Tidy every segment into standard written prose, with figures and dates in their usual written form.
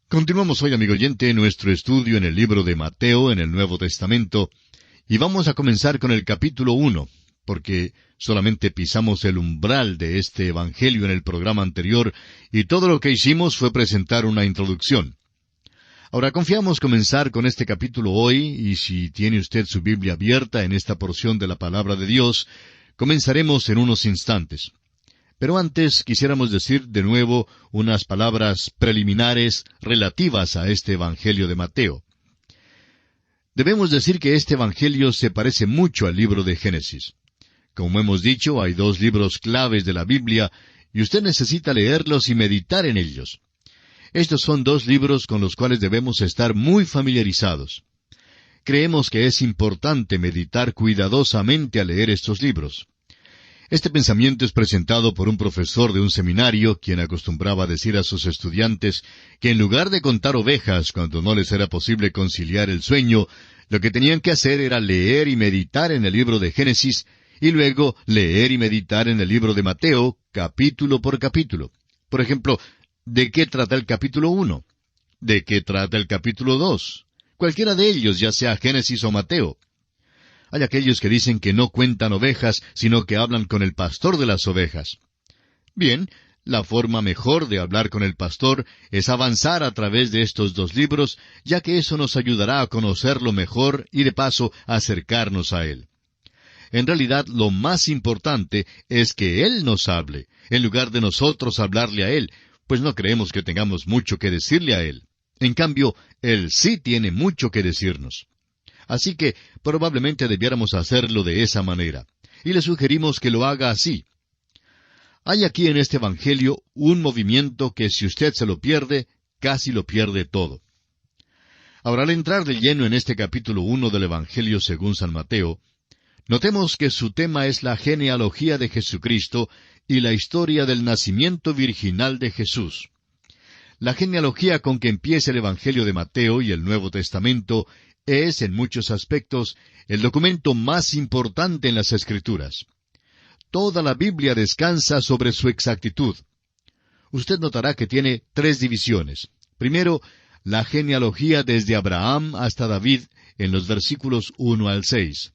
Continuamos hoy, amigo oyente, nuestro estudio en el libro de Mateo, en el Nuevo Testamento, y vamos a comenzar con el capítulo 1, porque solamente pisamos el umbral de este Evangelio en el programa anterior, y todo lo que hicimos fue presentar una introducción. Ahora confiamos comenzar con este capítulo hoy, y si tiene usted su Biblia abierta en esta porción de la Palabra de Dios, comenzaremos en unos instantes. Pero antes quisiéramos decir de nuevo unas palabras preliminares relativas a este Evangelio de Mateo. Debemos decir que este Evangelio se parece mucho al libro de Génesis. Como hemos dicho, hay dos libros claves de la Biblia, y usted necesita leerlos y meditar en ellos. Estos son dos libros con los cuales debemos estar muy familiarizados. Creemos que es importante meditar cuidadosamente al leer estos libros. Este pensamiento es presentado por un profesor de un seminario, quien acostumbraba decir a sus estudiantes que en lugar de contar ovejas cuando no les era posible conciliar el sueño, lo que tenían que hacer era leer y meditar en el libro de Génesis, y luego leer y meditar en el libro de Mateo, capítulo por capítulo. Por ejemplo, ¿de qué trata el capítulo 1? ¿De qué trata el capítulo 2? Cualquiera de ellos, ya sea Génesis o Mateo. Hay aquellos que dicen que no cuentan ovejas, sino que hablan con el pastor de las ovejas. Bien, la forma mejor de hablar con el pastor es avanzar a través de estos dos libros, ya que eso nos ayudará a conocerlo mejor y de paso a acercarnos a él. En realidad, lo más importante es que él nos hable, en lugar de nosotros hablarle a él, pues no creemos que tengamos mucho que decirle a él. En cambio, él sí tiene mucho que decirnos. Así que probablemente debiéramos hacerlo de esa manera. Y le sugerimos que lo haga así. Hay aquí en este Evangelio un movimiento que si usted se lo pierde, casi lo pierde todo. Ahora, al entrar de lleno en este capítulo 1 del Evangelio según San Mateo, notemos que su tema es la genealogía de Jesucristo y la historia del nacimiento virginal de Jesús. La genealogía con que empieza el Evangelio de Mateo y el Nuevo Testamento es, en muchos aspectos, el documento más importante en las Escrituras. Toda la Biblia descansa sobre su exactitud. Usted notará que tiene tres divisiones. Primero, la genealogía desde Abraham hasta David, en los versículos 1 al 6.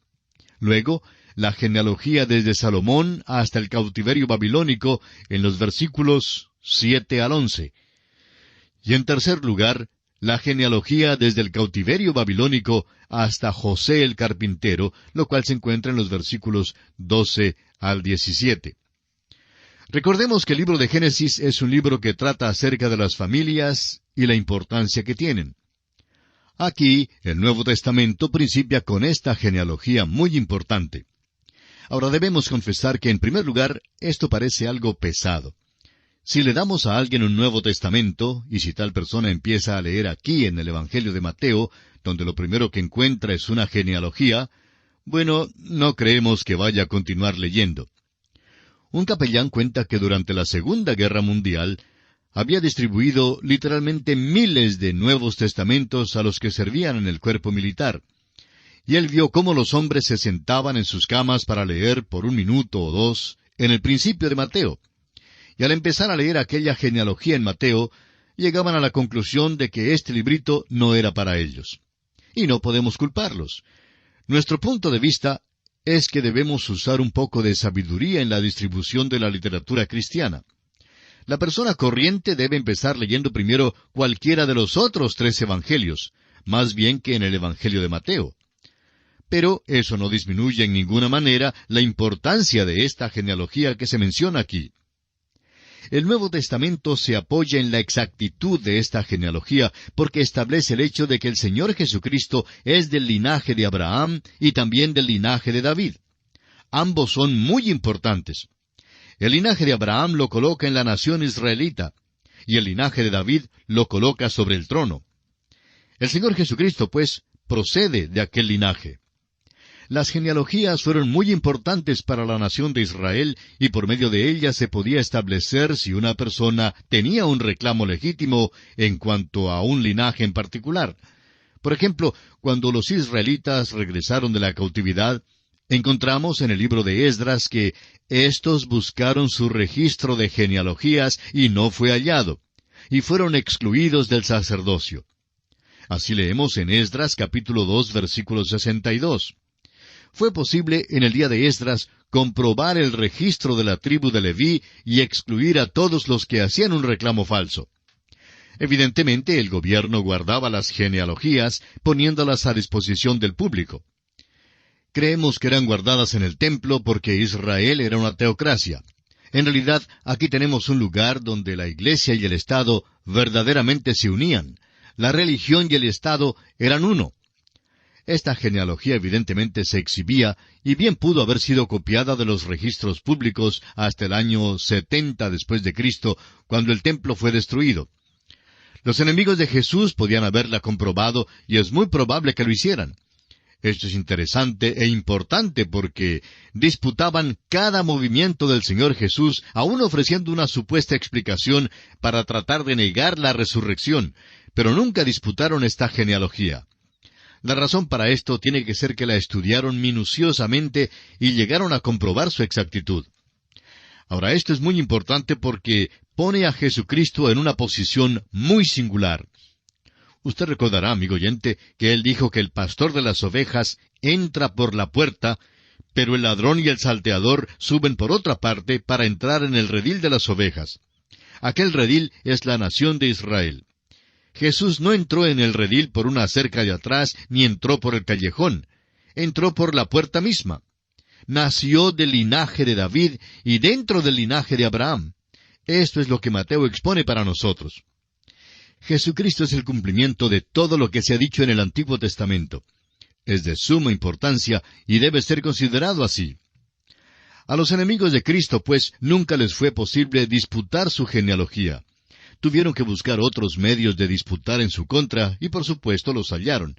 Luego, la genealogía desde Salomón hasta el cautiverio babilónico, en los versículos 7 al 11. Y en tercer lugar, la genealogía desde el cautiverio babilónico hasta José el carpintero, lo cual se encuentra en los versículos 12 al 17. Recordemos que el libro de Génesis es un libro que trata acerca de las familias y la importancia que tienen. Aquí, el Nuevo Testamento principia con esta genealogía muy importante. Ahora debemos confesar que, en primer lugar, esto parece algo pesado. Si le damos a alguien un Nuevo Testamento, y si tal persona empieza a leer aquí en el Evangelio de Mateo, donde lo primero que encuentra es una genealogía, bueno, no creemos que vaya a continuar leyendo. Un capellán cuenta que durante la Segunda Guerra Mundial había distribuido literalmente miles de Nuevos Testamentos a los que servían en el cuerpo militar. Y él vio cómo los hombres se sentaban en sus camas para leer por 1 minuto o 2 en el principio de Mateo. Y al empezar a leer aquella genealogía en Mateo, llegaban a la conclusión de que este librito no era para ellos. Y no podemos culparlos. Nuestro punto de vista es que debemos usar un poco de sabiduría en la distribución de la literatura cristiana. La persona corriente debe empezar leyendo primero cualquiera de los otros 3 evangelios, más bien que en el Evangelio de Mateo. Pero eso no disminuye en ninguna manera la importancia de esta genealogía que se menciona aquí. El Nuevo Testamento se apoya en la exactitud de esta genealogía porque establece el hecho de que el Señor Jesucristo es del linaje de Abraham y también del linaje de David. Ambos son muy importantes. El linaje de Abraham lo coloca en la nación israelita, y el linaje de David lo coloca sobre el trono. El Señor Jesucristo, pues, procede de aquel linaje. Las genealogías fueron muy importantes para la nación de Israel y por medio de ellas se podía establecer si una persona tenía un reclamo legítimo en cuanto a un linaje en particular. Por ejemplo, cuando los israelitas regresaron de la cautividad, encontramos en el libro de Esdras que éstos buscaron su registro de genealogías y no fue hallado. y fueron excluidos del sacerdocio. Así leemos en Esdras capítulo 2 versículo 62. Fue posible en el día de Esdras comprobar el registro de la tribu de Leví y excluir a todos los que hacían un reclamo falso. Evidentemente, el gobierno guardaba las genealogías, poniéndolas a disposición del público. Creemos que eran guardadas en el templo porque Israel era una teocracia. En realidad, aquí tenemos un lugar donde la Iglesia y el Estado verdaderamente se unían. La religión y el Estado eran uno. Esta genealogía evidentemente se exhibía y bien pudo haber sido copiada de los registros públicos hasta el año 70 después de Cristo, cuando el templo fue destruido. Los enemigos de Jesús podían haberla comprobado y es muy probable que lo hicieran. Esto es interesante e importante porque disputaban cada movimiento del Señor Jesús, aún ofreciendo una supuesta explicación para tratar de negar la resurrección, pero nunca disputaron esta genealogía. La razón para esto tiene que ser que la estudiaron minuciosamente y llegaron a comprobar su exactitud. Ahora, esto es muy importante porque pone a Jesucristo en una posición muy singular. Usted recordará, amigo oyente, que él dijo que el pastor de las ovejas entra por la puerta, pero el ladrón y el salteador suben por otra parte para entrar en el redil de las ovejas. Aquel redil es la nación de Israel. Jesús no entró en el redil por una cerca de atrás, ni entró por el callejón. Entró por la puerta misma. Nació del linaje de David y dentro del linaje de Abraham. Esto es lo que Mateo expone para nosotros. Jesucristo es el cumplimiento de todo lo que se ha dicho en el Antiguo Testamento. Es de suma importancia y debe ser considerado así. A los enemigos de Cristo, pues, nunca les fue posible disputar su genealogía. Tuvieron que buscar otros medios de disputar en su contra, y por supuesto los hallaron.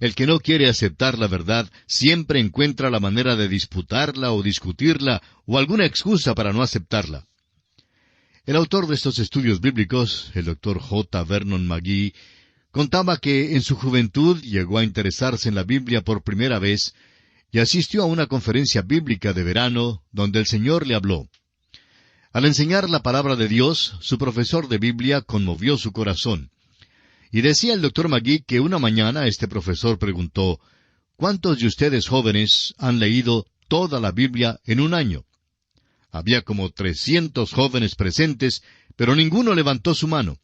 El que no quiere aceptar la verdad siempre encuentra la manera de disputarla o discutirla o alguna excusa para no aceptarla. El autor de estos estudios bíblicos, el Dr. J. Vernon McGee, contaba que en su juventud llegó a interesarse en la Biblia por primera vez y asistió a una conferencia bíblica de verano donde el Señor le habló. Al enseñar la palabra de Dios, su profesor de Biblia conmovió su corazón. Y decía el Dr. McGee que una mañana este profesor preguntó, ¿cuántos de ustedes jóvenes han leído toda la Biblia en un año? Había como 300 jóvenes presentes, pero ninguno levantó su mano.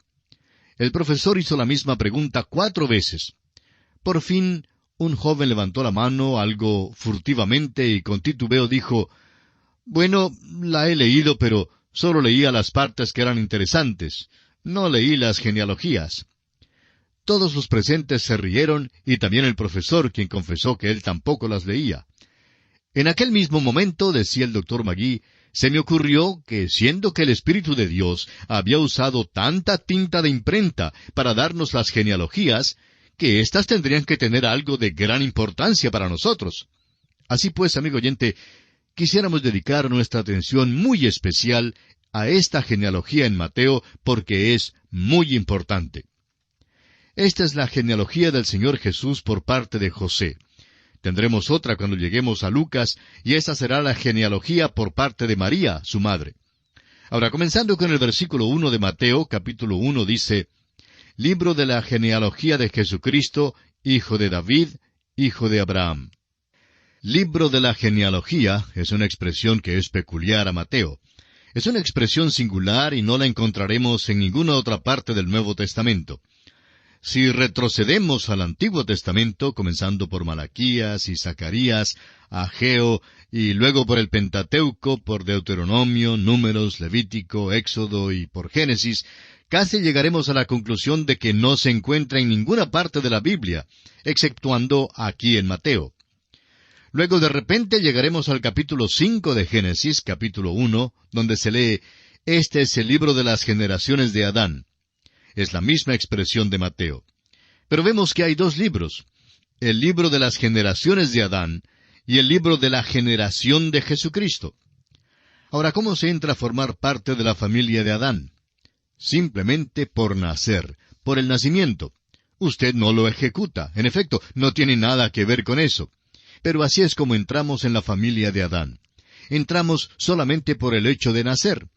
El profesor hizo la misma pregunta 4 veces. Por fin, un joven levantó la mano algo furtivamente y con titubeo dijo, «Bueno, la he leído, pero solo leía las partes que eran interesantes. No leí las genealogías». Todos los presentes se rieron y también el profesor, quien confesó que él tampoco las leía. En aquel mismo momento, decía el Dr. McGee, se me ocurrió que, siendo que el Espíritu de Dios había usado tanta tinta de imprenta para darnos las genealogías, que éstas tendrían que tener algo de gran importancia para nosotros. Así pues, amigo oyente, quisiéramos dedicar nuestra atención muy especial a esta genealogía en Mateo porque es muy importante. Esta es la genealogía del Señor Jesús por parte de José. Tendremos otra cuando lleguemos a Lucas, y esta será la genealogía por parte de María, su madre. Ahora, comenzando con el versículo 1 de Mateo, capítulo 1, dice, Libro de la genealogía de Jesucristo, hijo de David, hijo de Abraham. Libro de la genealogía es una expresión que es peculiar a Mateo. Es una expresión singular y no la encontraremos en ninguna otra parte del Nuevo Testamento. Si retrocedemos al Antiguo Testamento, comenzando por Malaquías y Zacarías, Ageo, y luego por el Pentateuco, por Deuteronomio, Números, Levítico, Éxodo y por Génesis, casi llegaremos a la conclusión de que no se encuentra en ninguna parte de la Biblia, exceptuando aquí en Mateo. Luego de repente llegaremos al capítulo 5 de Génesis, capítulo 1, donde se lee, Este es el libro de las generaciones de Adán. Es la misma expresión de Mateo. Pero vemos que hay 2 libros, el libro de las generaciones de Adán y el libro de la generación de Jesucristo. Ahora, ¿cómo se entra a formar parte de la familia de Adán? Simplemente por nacer, por el nacimiento. Usted no lo ejecuta, en efecto, no tiene nada que ver con eso. Pero así es como entramos en la familia de Adán. Entramos solamente por el hecho de nacer.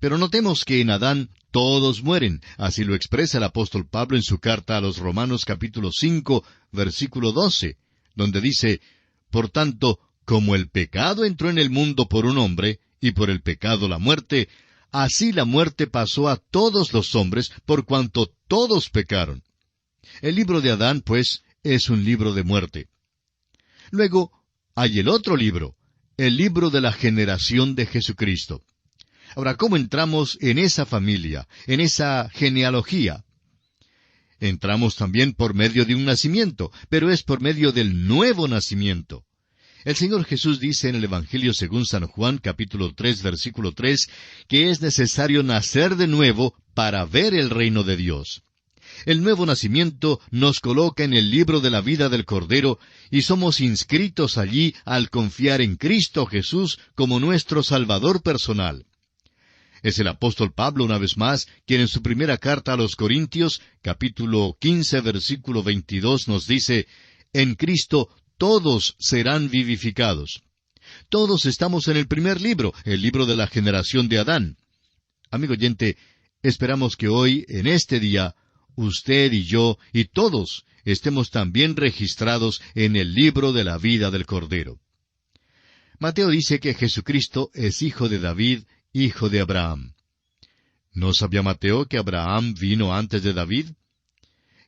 Pero notemos que en Adán todos mueren. Así lo expresa el apóstol Pablo en su carta a los Romanos capítulo 5, versículo 12, donde dice, por tanto, como el pecado entró en el mundo por un hombre, y por el pecado la muerte, así la muerte pasó a todos los hombres, por cuanto todos pecaron. El libro de Adán, pues, es un libro de muerte. Luego, hay el otro libro, el libro de la generación de Jesucristo. Ahora, ¿cómo entramos en esa familia, en esa genealogía? Entramos también por medio de un nacimiento, pero es por medio del nuevo nacimiento. El Señor Jesús dice en el Evangelio según San Juan, capítulo 3, versículo 3, que es necesario nacer de nuevo para ver el reino de Dios. El nuevo nacimiento nos coloca en el libro de la vida del Cordero y somos inscritos allí al confiar en Cristo Jesús como nuestro Salvador personal. Es el apóstol Pablo, una vez más, quien en su primera carta a los Corintios, capítulo 15, versículo 22, nos dice, en Cristo todos serán vivificados. Todos estamos en el primer libro, el libro de la generación de Adán. Amigo oyente, esperamos que hoy, en este día, usted y yo y todos estemos también registrados en el libro de la vida del Cordero. Mateo dice que Jesucristo es hijo de David, hijo de Abraham. ¿No sabía Mateo que Abraham vino antes de David?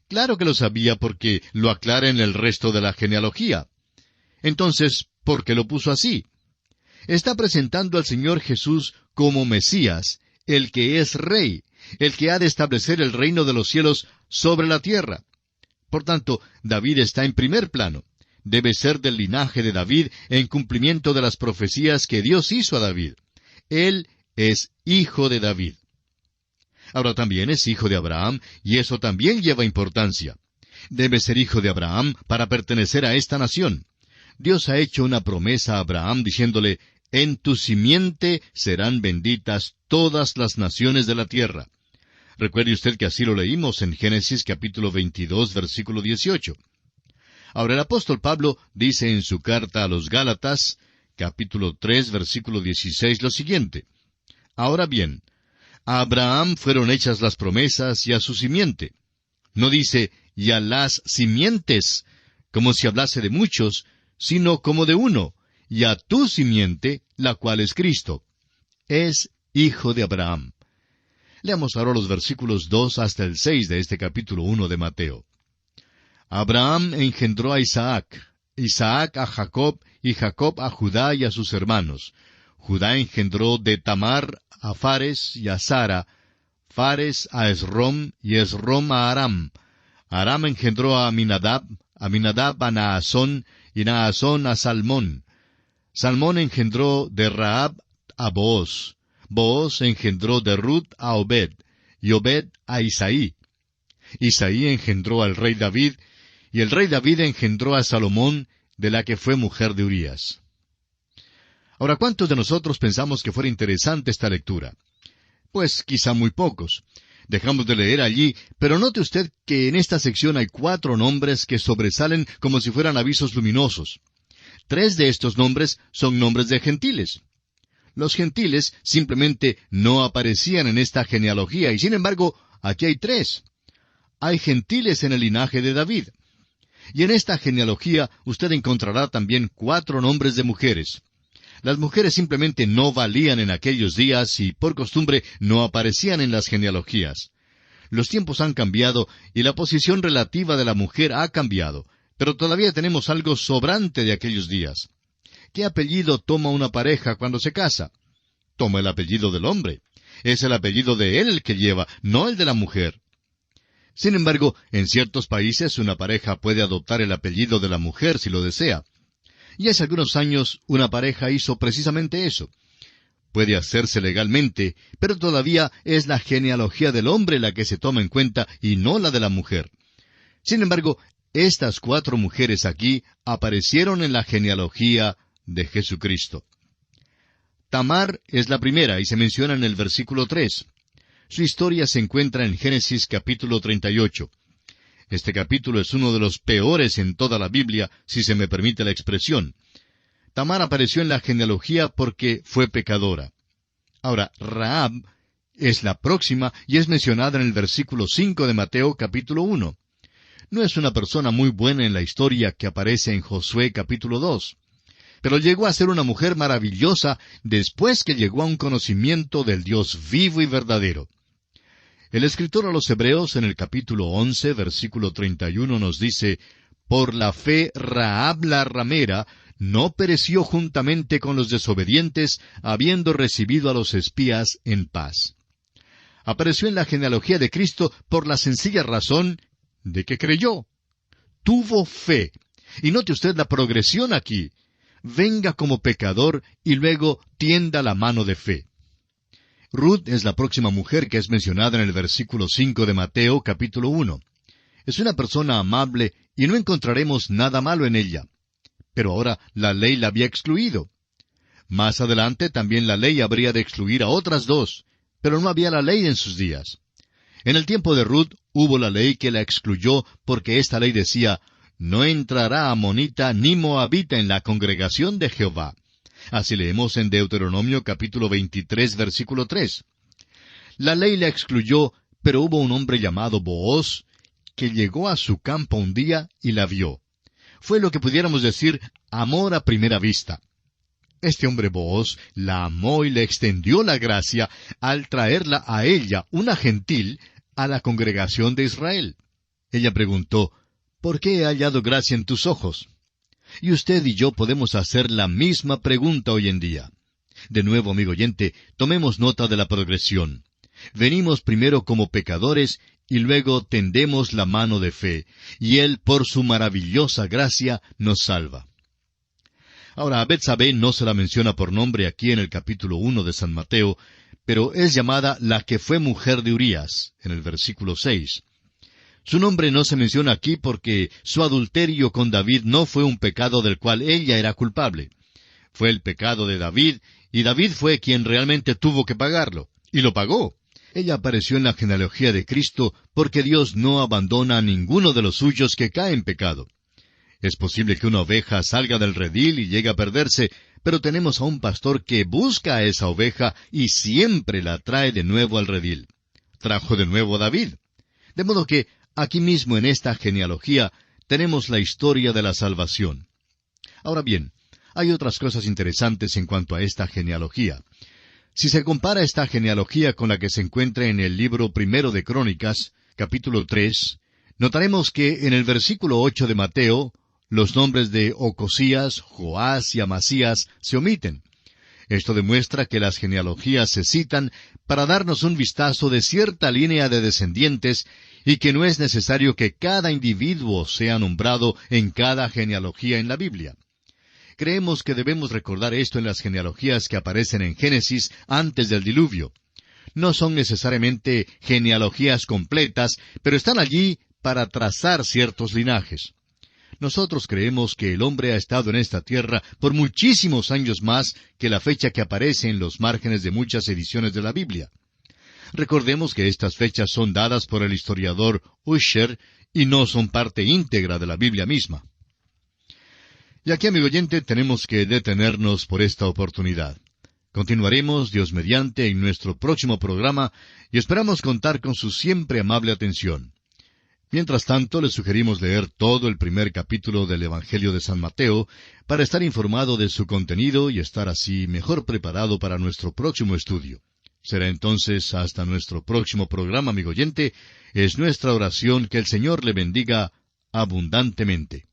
Claro que lo sabía porque lo aclara en el resto de la genealogía. Entonces, ¿por qué lo puso así? Está presentando al Señor Jesús como Mesías, el que es Rey, el que ha de establecer el reino de los cielos sobre la tierra. Por tanto, David está en primer plano. Debe ser del linaje de David en cumplimiento de las profecías que Dios hizo a David. Él es hijo de David. Ahora también es hijo de Abraham, y eso también lleva importancia. Debe ser hijo de Abraham para pertenecer a esta nación. Dios ha hecho una promesa a Abraham diciéndole, en tu simiente serán benditas todas las naciones de la tierra. Recuerde usted que así lo leímos en Génesis capítulo 22, versículo 18. Ahora el apóstol Pablo dice en su carta a los Gálatas, capítulo 3, versículo 16, lo siguiente. Ahora bien, a Abraham fueron hechas las promesas y a su simiente. No dice, y a las simientes, como si hablase de muchos, sino como de uno, y a tu simiente, la cual es Cristo. Es hijo de Abraham. Leamos ahora los versículos 2 hasta el 6 de este capítulo 1 de Mateo. Abraham engendró a Isaac, Isaac a Jacob, y Jacob a Judá y a sus hermanos. Judá engendró de Tamar a Fares y a Sara, Fares a Esrom y Esrom a Aram. Aram engendró a Aminadab, Aminadab a Naasón y Naasón a Salmón. Salmón engendró de Rahab a Booz. Booz engendró de Ruth a Obed, y Obed a Isaí. Isaí engendró al rey David, y el rey David engendró a Salomón, de la que fue mujer de Urías. Ahora, ¿cuántos de nosotros pensamos que fuera interesante esta lectura? Pues quizá muy pocos. Dejamos de leer allí, pero note usted que en esta sección hay 4 nombres que sobresalen como si fueran avisos luminosos. 3 de estos nombres son nombres de gentiles. Los gentiles simplemente no aparecían en esta genealogía, y sin embargo, aquí hay 3. Hay gentiles en el linaje de David. Y en esta genealogía usted encontrará también 4 nombres de mujeres. Las mujeres simplemente no valían en aquellos días y por costumbre no aparecían en las genealogías. Los tiempos han cambiado y la posición relativa de la mujer ha cambiado, pero todavía tenemos algo sobrante de aquellos días. ¿Qué apellido toma una pareja cuando se casa? Toma el apellido del hombre. Es el apellido de él el que lleva, no el de la mujer. Sin embargo, en ciertos países una pareja puede adoptar el apellido de la mujer si lo desea. Y hace algunos años una pareja hizo precisamente eso. Puede hacerse legalmente, pero todavía es la genealogía del hombre la que se toma en cuenta y no la de la mujer. Sin embargo, estas 4 mujeres aquí aparecieron en la genealogía de Jesucristo. Tamar es la primera y se menciona en el versículo 3. Su historia se encuentra en Génesis capítulo 38. Este capítulo es uno de los peores en toda la Biblia, si se me permite la expresión. Tamar apareció en la genealogía porque fue pecadora. Ahora, Rahab Es la próxima y es mencionada en el versículo 5 de Mateo capítulo 1. No es una persona muy buena en la historia que aparece en Josué capítulo 2. Pero llegó a ser una mujer maravillosa después que llegó a un conocimiento del Dios vivo y verdadero. El escritor a los Hebreos en el capítulo 11, versículo 31 nos dice, «Por la fe Rahab la ramera no pereció juntamente con los desobedientes, habiendo recibido a los espías en paz». Apareció en la genealogía de Cristo por la sencilla razón de que creyó. Tuvo fe. Y note usted la progresión aquí. Venga como pecador y luego tienda la mano de fe. Ruth es la próxima mujer que es mencionada en el versículo 5 de Mateo capítulo 1. Es una persona amable y no encontraremos nada malo en ella. Pero ahora la ley la había excluido. Más adelante también la ley habría de excluir a otras dos, pero no había la ley en sus días. En el tiempo de Ruth hubo la ley que la excluyó porque esta ley decía, «No entrará amonita ni moabita en la congregación de Jehová». Así leemos en Deuteronomio capítulo 23, versículo 3. La ley la excluyó, pero hubo un hombre llamado Booz que llegó a su campo un día y la vio. Fue lo que pudiéramos decir amor a primera vista. Este hombre Booz la amó y le extendió la gracia al traerla a ella, una gentil, a la congregación de Israel. Ella preguntó, «¿Por qué he hallado gracia en tus ojos?» Y usted y yo podemos hacer la misma pregunta hoy en día. De nuevo, amigo oyente, tomemos nota de la progresión. Venimos primero como pecadores y luego tendemos la mano de fe, y Él, por su maravillosa gracia, nos salva. Ahora, a Betsabé no se la menciona por nombre aquí en el capítulo 1 de San Mateo, pero es llamada la que fue mujer de Urías, en el versículo 6. Su nombre no se menciona aquí porque su adulterio con David no fue un pecado del cual ella era culpable. Fue el pecado de David, y David fue quien realmente tuvo que pagarlo, y lo pagó. Ella apareció en la genealogía de Cristo porque Dios no abandona a ninguno de los suyos que cae en pecado. Es posible que una oveja salga del redil y llegue a perderse, pero tenemos a un pastor que busca a esa oveja y siempre la trae de nuevo al redil. Trajo de nuevo a David. De modo que aquí mismo en esta genealogía tenemos la historia de la salvación. Ahora bien, hay otras cosas interesantes en cuanto a esta genealogía. Si se compara esta genealogía con la que se encuentra en el libro primero de Crónicas, capítulo 3, notaremos que en el versículo 8 de Mateo, los nombres de Ocosías, Joás y Amasías se omiten. Esto demuestra que las genealogías se citan para darnos un vistazo de cierta línea de descendientes y que no es necesario que cada individuo sea nombrado en cada genealogía en la Biblia. Creemos que debemos recordar esto en las genealogías que aparecen en Génesis antes del diluvio. No son necesariamente genealogías completas, pero están allí para trazar ciertos linajes. Nosotros creemos que el hombre ha estado en esta tierra por muchísimos años más que la fecha que aparece en los márgenes de muchas ediciones de la Biblia. Recordemos que estas fechas son dadas por el historiador Ussher y no son parte íntegra de la Biblia misma. Y aquí, amigo oyente, tenemos que detenernos por esta oportunidad. Continuaremos, Dios mediante, en nuestro próximo programa y esperamos contar con su siempre amable atención. Mientras tanto, le sugerimos leer todo el primer capítulo del Evangelio de San Mateo para estar informado de su contenido y estar así mejor preparado para nuestro próximo estudio. Será entonces hasta nuestro próximo programa, amigo oyente. Es nuestra oración que el Señor le bendiga abundantemente.